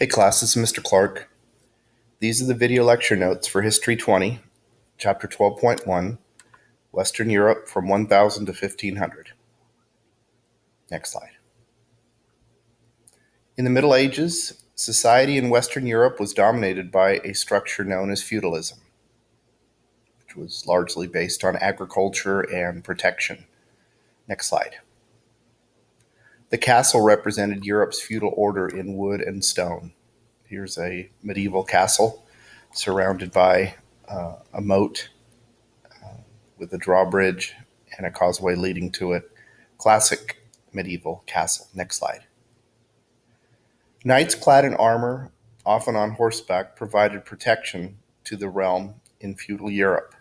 Hey class, this is Mr. Clark. These are the video lecture notes for History 20, Chapter 12.1, Western Europe from 1000 to 1500. Next slide. In the Middle Ages, society in Western Europe was dominated by a structure known as feudalism, which was largely based on agriculture and protection. Next slide. The castle represented Europe's feudal order in wood and stone. Here's a medieval castle surrounded by a moat with a drawbridge and a causeway leading to it. Classic medieval castle. Next slide. Knights clad in armor, often on horseback, provided protection to the realm in feudal Europe.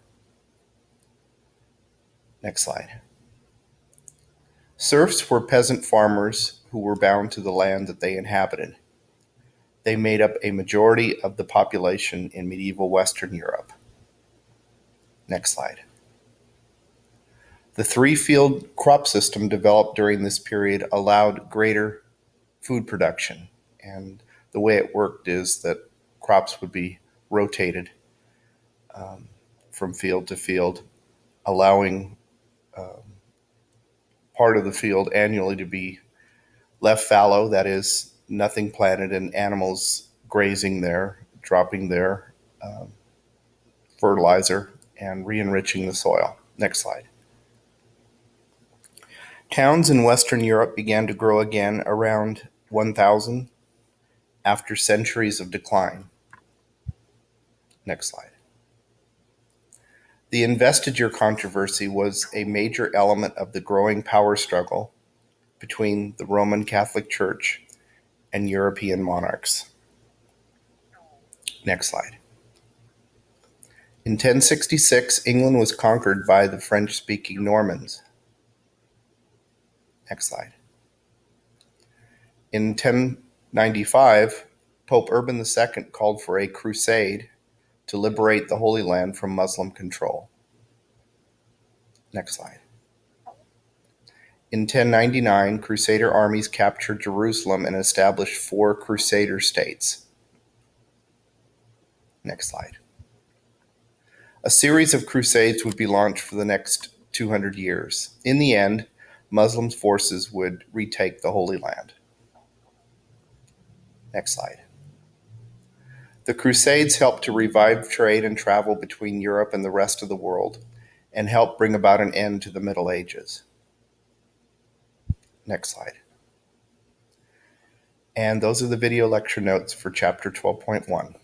Next slide. Serfs were peasant farmers who were bound to the land that they inhabited. They made up a majority of the population in medieval Western Europe. Next slide. The three-field crop system developed during this period allowed greater food production. And the way it worked is that crops would be rotated from field to field, allowing part of the field annually to be left fallow, that is, nothing planted and animals grazing there, dropping their fertilizer and re-enriching the soil. Next slide. Towns in Western Europe began to grow again around 1000 after centuries of decline. Next slide. The investiture controversy was a major element of the growing power struggle between the Roman Catholic Church and European monarchs. Next slide. In 1066, England was conquered by the French-speaking Normans. Next slide. In 1095, Pope Urban II called for a crusade to liberate the Holy Land from Muslim control. Next slide. In 1099, Crusader armies captured Jerusalem and established 4 Crusader states. Next slide. A series of crusades would be launched for the next 200 years. In the end, Muslim forces would retake the Holy Land. Next slide. The Crusades helped to revive trade and travel between Europe and the rest of the world and helped bring about an end to the Middle Ages. Next slide. And those are the video lecture notes for Chapter 12.1.